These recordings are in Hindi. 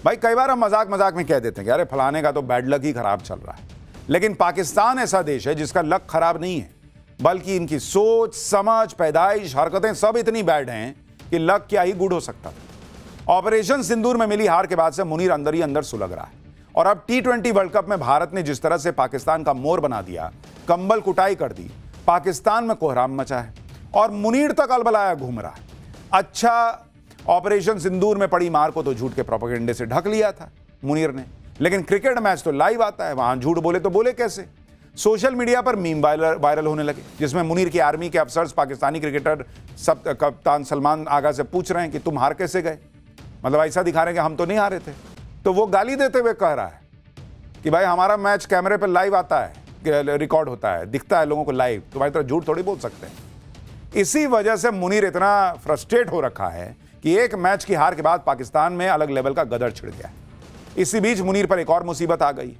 भाई कई बार हम मजाक मजाक में कह देते हैं कि अरे फलाने का तो बैड लक ही खराब चल रहा है, लेकिन पाकिस्तान ऐसा देश है जिसका लक खराब नहीं है, बल्कि इनकी सोच, समझ, पैदाइश, हरकतें सब इतनी बैड हैं कि लक क्या ही गुड हो सकता था। ऑपरेशन सिंदूर में मिली हार के बाद से मुनीर अंदर ही अंदर सुलग रहा है। और अब T20 वर्ल्ड कप में भारत ने जिस तरह से पाकिस्तान का मोर बना दिया, कंबल कुटाई कर दी, पाकिस्तान में कोहराम मचा है और मुनीर तक अलबलाया घूम रहा है। अच्छा, ऑपरेशन सिंदूर में पड़ी मार को तो झूठ के प्रोपेगेंडे से ढक लिया था मुनीर ने, लेकिन क्रिकेट मैच तो लाइव आता है, वहां झूठ बोले तो बोले कैसे। सोशल मीडिया पर मीम वायरल होने लगे, जिसमें मुनीर की आर्मी के अफसर्स पाकिस्तानी क्रिकेटर सब कप्तान सलमान आगा से पूछ रहे हैं कि तुम हार कैसे गए, मतलब ऐसा दिखा रहे हैं कि हम तो नहीं हारे थे। तो वो गाली देते हुए कह रहा है कि भाई हमारा मैच कैमरे पर लाइव आता है, रिकॉर्ड होता है, दिखता है लोगों को लाइव, तुम्हारी तरह झूठ थोड़ी बोल सकते हैं। इसी वजह से मुनीर इतना फ्रस्ट्रेट हो रखा है कि एक मैच की हार के बाद पाकिस्तान में अलग लेवल का गदर छिड़ गया है। इसी बीच मुनीर पर एक और मुसीबत आ गई।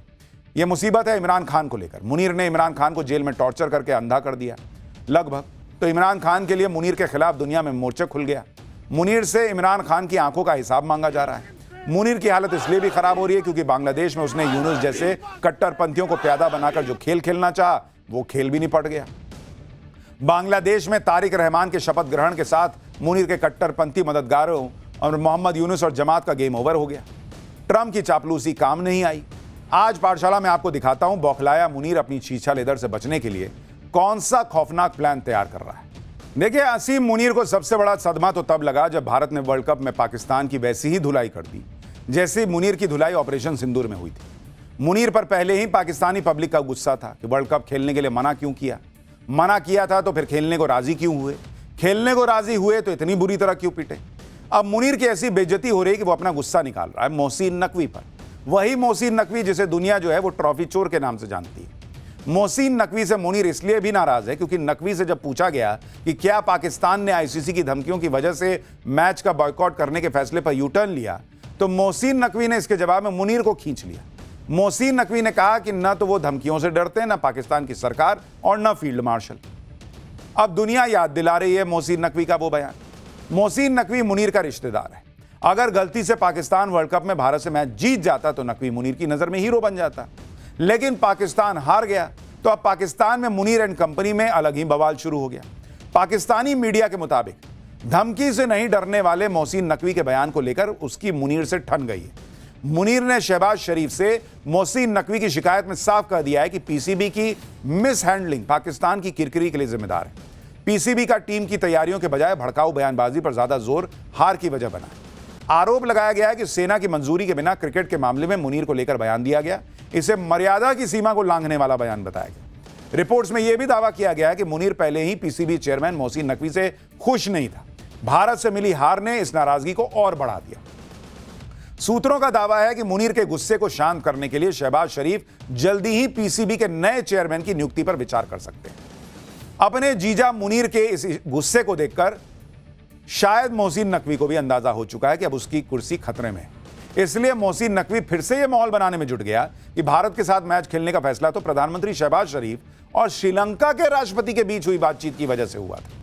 यह मुसीबत है इमरान खान को लेकर। मुनीर ने इमरान खान को जेल में टॉर्चर करके अंधा कर दिया लगभग। तो इमरान खान के लिए मुनीर के खिलाफ दुनिया में मोर्चा खुल गया। मुनीर से इमरान खान की आंखों का हिसाब मांगा जा रहा है। मुनीर की हालत इसलिए भी खराब हो रही है क्योंकि बांग्लादेश में उसने यूनुस जैसे कट्टरपंथियों को प्यादा बनाकर जो खेल खेलना चाहा, वो खेल भी निपट गया। बांग्लादेश में तारिक रहमान के शपथ ग्रहण के साथ मुनीर के कट्टरपंथी मददगारों और मोहम्मद यूनुस और जमात का गेम ओवर हो गया। ट्रंप की चापलूसी काम नहीं आई। आज पाठशाला में आपको दिखाता हूं बौखलाया मुनीर अपनी छीछा लेदर से बचने के लिए कौन सा खौफनाक प्लान तैयार कर रहा है। देखिए, असीम मुनीर को सबसे बड़ा सदमा तो तब लगा जब भारत ने वर्ल्ड कप में पाकिस्तान की वैसी ही धुलाई कर दी जैसी मुनीर की धुलाई ऑपरेशन सिंदूर में हुई थी। मुनीर पर पहले ही पाकिस्तानी पब्लिक का गुस्सा था कि वर्ल्ड कप खेलने के लिए मना क्यों किया, मना किया था तो फिर खेलने को राजी क्यों हुए, खेलने को राजी हुए तो इतनी बुरी तरह क्यों पिटे। अब मुनीर की ऐसी बेइज्जती हो रही है कि वो अपना गुस्सा निकाल रहा है मोहसिन नकवी पर। वही मोहसिन नकवी जिसे दुनिया जो है वो ट्रॉफी चोर के नाम से जानती है। मोहसिन नकवी से मुनीर इसलिए भी नाराज है क्योंकि नकवी से जब पूछा गया कि क्या पाकिस्तान ने आईसीसी की धमकियों की वजह से मैच का बॉयकॉट करने के फैसले पर यू टर्न लिया, तो मोहसिन नकवी ने इसके जवाब में मुनीर को खींच लिया। मोहसिन नकवी ने कहा कि न तो वो धमकियों से डरते हैं, न पाकिस्तान की सरकार और न फील्ड मार्शल। अब दुनिया याद दिला रही है मोहसिन नकवी का वो बयान। मोहसिन नकवी मुनीर का रिश्तेदार है। अगर गलती से पाकिस्तान वर्ल्ड कप में भारत से मैच जीत जाता तो नकवी मुनीर की नजर में हीरो बन जाता, लेकिन पाकिस्तान हार गया तो अब पाकिस्तान में मुनीर एंड कंपनी में अलग ही बवाल शुरू हो गया। पाकिस्तानी मीडिया के मुताबिक धमकी से नहीं डरने वाले मोहसिन नकवी के बयान को लेकर उसकी मुनीर से ठन गई है। मुनीर ने शहबाज शरीफ से मोहसिन नकवी की शिकायत में साफ कह दिया है कि पीसीबी की मिस हैंडलिंग पाकिस्तान की किरकिरी के लिए जिम्मेदार है। पीसीबी का टीम की तैयारियों के बजाय भड़काऊ बयानबाजी पर ज्यादा जोर हार की वजह बना है। आरोप लगाया गया है कि सेना की मंजूरी के बिना क्रिकेट के मामले में मुनीर को लेकर बयान दिया गया। इसे मर्यादा की सीमा को लांघने वाला बयान बताया गया। रिपोर्ट्स में यह भी दावा किया गया है कि मुनीर पहले ही पीसीबी चेयरमैन मोहसिन नकवी से खुश नहीं था। भारत से मिली हार ने इस नाराजगी को और बढ़ा दिया। सूत्रों का दावा है कि मुनीर के गुस्से को शांत करने के लिए शहबाज शरीफ जल्दी ही पीसीबी के नए चेयरमैन की नियुक्ति पर विचार कर सकते हैं। अपने जीजा मुनीर के इस गुस्से को देखकर शायद मोहसिन नकवी को भी अंदाजा हो चुका है कि अब उसकी कुर्सी खतरे में है। इसलिए मोहसिन नकवी फिर से यह माहौल बनाने में जुट गया कि भारत के साथ मैच खेलने का फैसला तो प्रधानमंत्री शहबाज शरीफ और श्रीलंका के राष्ट्रपति के बीच हुई बातचीत की वजह से हुआ था।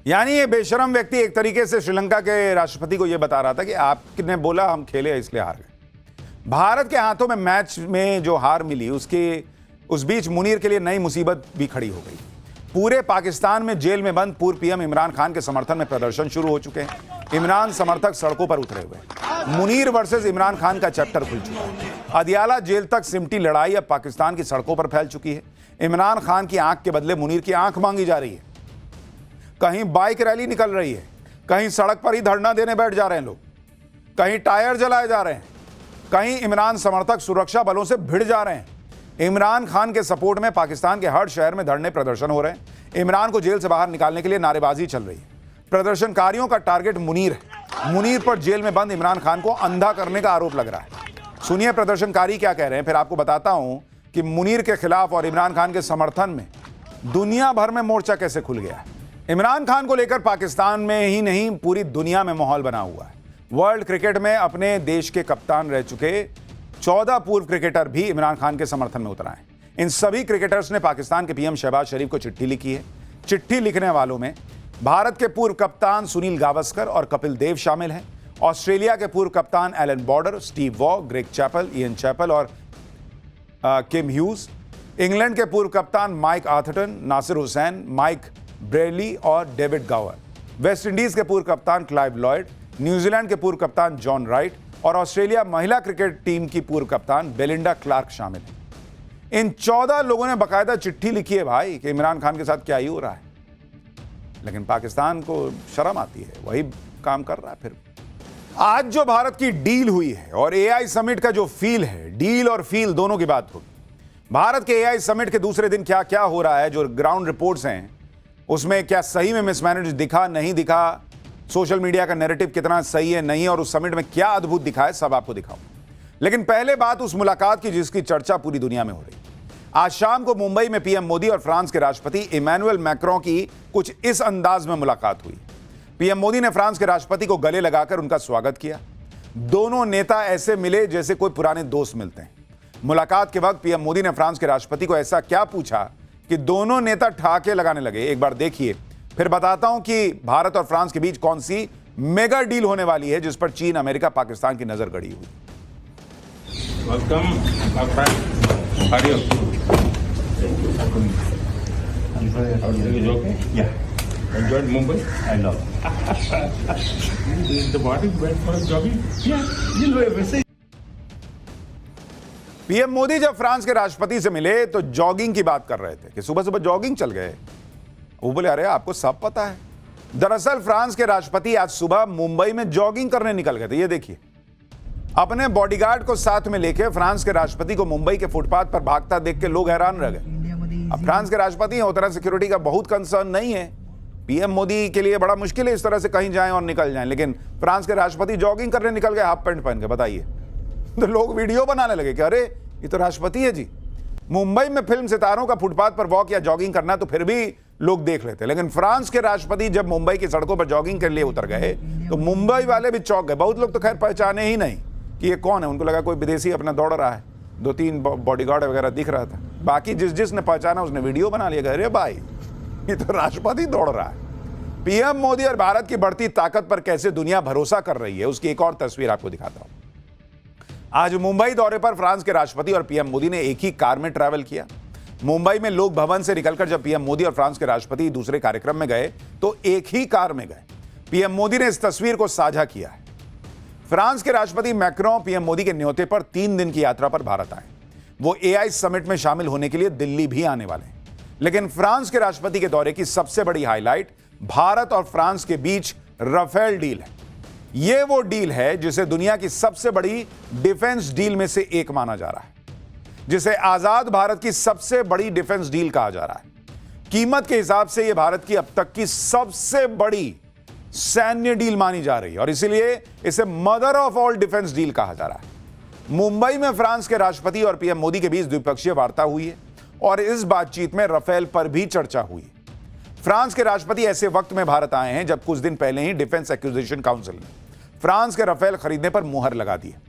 यानी ये बेशरम व्यक्ति एक तरीके से श्रीलंका के राष्ट्रपति को यह बता रहा था कि आपने बोला हम खेले इसलिए हार गए। भारत के हाथों में मैच में जो हार मिली उस बीच मुनीर के लिए नई मुसीबत भी खड़ी हो गई। पूरे पाकिस्तान में जेल में बंद पूर्व पीएम इमरान खान के समर्थन में प्रदर्शन शुरू हो चुके हैं। इमरान समर्थक सड़कों पर उतरे हुए हैं। मुनीर वर्सेस इमरान खान का चैप्टर खुल चुका है। अदियाला जेल तक सिमटी लड़ाई अब पाकिस्तान की सड़कों पर फैल चुकी है। इमरान खान की आंख के बदले मुनीर की आंख मांगी जा रही है। कहीं बाइक रैली निकल रही है, कहीं सड़क पर ही धरना देने बैठ जा रहे हैं लोग, कहीं टायर जलाए जा रहे हैं, कहीं इमरान समर्थक सुरक्षा बलों से भिड़ जा रहे हैं। इमरान खान के सपोर्ट में पाकिस्तान के हर शहर में धरने प्रदर्शन हो रहे हैं। इमरान को जेल से बाहर निकालने के लिए नारेबाजी चल रही है। प्रदर्शनकारियों का टारगेट मुनीर है। मुनीर पर जेल में बंद इमरान खान को अंधा करने का आरोप लग रहा है। सुनिए प्रदर्शनकारी क्या कह रहे हैं, फिर आपको बताता हूं कि मुनीर के खिलाफ और इमरान खान के समर्थन में दुनिया भर में मोर्चा कैसे खुल गया है। इमरान खान को लेकर पाकिस्तान में ही नहीं पूरी दुनिया में माहौल बना हुआ है। वर्ल्ड क्रिकेट में अपने देश के कप्तान रह चुके 14 पूर्व क्रिकेटर भी इमरान खान के समर्थन में उतर आए। इन सभी क्रिकेटर्स ने पाकिस्तान के पीएम शहबाज शरीफ को चिट्ठी लिखी है। चिट्ठी लिखने वालों में भारत के पूर्व कप्तान सुनील गावस्कर और कपिल देव शामिल हैं ऑस्ट्रेलिया के पूर्व कप्तान Allan Border, Steve Waugh, Greg Chappell, Ian Chappell और किम ह्यूज। इंग्लैंड के पूर्व कप्तान Mike Atherton, Nasser Hussain, Mike Brearley और डेविड गावर। वेस्ट इंडीज के पूर्व कप्तान क्लाइव लॉयड, न्यूजीलैंड के पूर्व कप्तान जॉन राइट और ऑस्ट्रेलिया महिला क्रिकेट टीम की पूर्व कप्तान बेलिंडा क्लार्क शामिल हैं। इन 14 लोगों ने बाकायदा चिट्ठी लिखी है भाई कि इमरान खान के साथ क्या ही हो रहा है, लेकिन पाकिस्तान को शर्म आती है, वही काम कर रहा है। फिर आज जो भारत की डील हुई है और एआई समिट का जो फील है, डील और फील दोनों की बात होगी। भारत के एआई समिट के दूसरे दिन क्या क्या हो रहा है, जो ग्राउंड रिपोर्ट्स हैं उसमें क्या सही में मिसमैनेज दिखा नहीं दिखा, सोशल मीडिया का नैरेटिव कितना सही है नहीं, और उस समिट में क्या अद्भुत दिखा है, सब आपको दिखाऊं। लेकिन पहले बात उस मुलाकात की जिसकी चर्चा पूरी दुनिया में हो रही। आज शाम को मुंबई में पीएम मोदी और फ्रांस के राष्ट्रपति इमैनुअल मैक्रों की कुछ इस अंदाज में मुलाकात हुई। पीएम मोदी ने फ्रांस के राष्ट्रपति को गले लगाकर उनका स्वागत किया। दोनों नेता ऐसे मिले जैसे कोई पुराने दोस्त मिलते हैं। मुलाकात के वक्त पीएम मोदी ने फ्रांस के राष्ट्रपति को ऐसा क्या पूछा कि दोनों नेता ठहाके लगाने लगे। एक बार देखिए, फिर बताता हूं कि भारत और फ्रांस के बीच कौन सी मेगा डील होने वाली है जिस पर चीन, अमेरिका, पाकिस्तान की नजर गड़ी हुई। Welcome my friend. How are you? Is okay? Yeah, Enjoyed Mumbai? I love. The morning went for a jogging? Yeah, you know everything. PM Modi जब फ्रांस के राष्ट्रपति से मिले तो जॉगिंग की बात कर रहे थे कि सुबह सुबह जॉगिंग चल गए। वो बोले अरे आपको सब पता है। दरअसल फ्रांस के राष्ट्रपति आज सुबह मुंबई में जॉगिंग करने निकल गए थे। ये देखिए, अपने बॉडीगार्ड को साथ में लेके फ्रांस के राष्ट्रपति को मुंबई के फुटपाथ पर भागता देख के लोग हैरान रह गए। अब फ्रांस के राष्ट्रपति हैं, उतना सिक्योरिटी का बहुत कंसर्न नहीं है। पीएम मोदी के लिए बड़ा मुश्किल है इस तरह से कहीं जाएं और निकल जाएं, लेकिन फ्रांस के राष्ट्रपति जॉगिंग करने निकल गए हाफ पैंट पहन के। बताइए, तो लोग वीडियो बनाने लगे कि अरे ये तो राष्ट्रपति है जी। मुंबई में फिल्म सितारों का फुटपाथ पर वॉक या जॉगिंग करना तो फिर भी लोग देख लेते, लेकिन फ्रांस के राष्ट्रपति जब मुंबई की सड़कों पर जॉगिंग के लिए उतर गए तो मुंबई वाले भी चौंक गए। बहुत लोग तो खैर पहचाने ही नहीं कि ये कौन है, उनको लगा कोई विदेशी अपना दौड़ रहा है। 2-3 बॉडीगार्ड वगैरह दिख रहा था, बाकी जिसने पहचाना उसने वीडियो बना लिया। अरे भाई ये तो राष्ट्रपति दौड़ रहा है। पीएम मोदी और भारत की बढ़ती ताकत पर कैसे दुनिया भरोसा कर रही है उसकी एक और तस्वीर आपको दिखाता हूं। आज मुंबई दौरे पर फ्रांस के राष्ट्रपति और पीएम मोदी ने एक ही कार में ट्रैवल किया। मुंबई में लोक भवन से निकलकर जब पीएम मोदी और फ्रांस के राष्ट्रपति दूसरे कार्यक्रम में गए तो एक ही कार में गए। पीएम मोदी ने इस तस्वीर को साझा किया है। फ्रांस के राष्ट्रपति मैक्रों पीएम मोदी के न्योते पर 3 दिन की यात्रा पर भारत आए। वो एआई समिट में शामिल होने के लिए दिल्ली भी आने वाले हैं। लेकिन फ्रांस के राष्ट्रपति के दौरे की सबसे बड़ी हाईलाइट भारत और फ्रांस के बीच राफेल डील है। यह वो डील है जिसे दुनिया की सबसे बड़ी डिफेंस डील में से एक माना जा रहा है, जिसे आजाद भारत की सबसे बड़ी डिफेंस डील कहा जा रहा है। कीमत के हिसाब से यह भारत की अब तक की सबसे बड़ी सैन्य डील मानी जा रही है और इसीलिए इसे mother of all defence deal कहा जा रहा है। मुंबई में फ्रांस के राष्ट्रपति और पीएम मोदी के बीच द्विपक्षीय वार्ता हुई है और इस बातचीत में राफेल पर भी चर्चा हुई है। फ्रांस के राष्ट्रपति ऐसे वक्त में भारत आए हैं जब कुछ दिन पहले ही डिफेंस एक्विजिशन काउंसिल ने फ्रांस के राफेल खरीदने पर मुहर लगा दी है।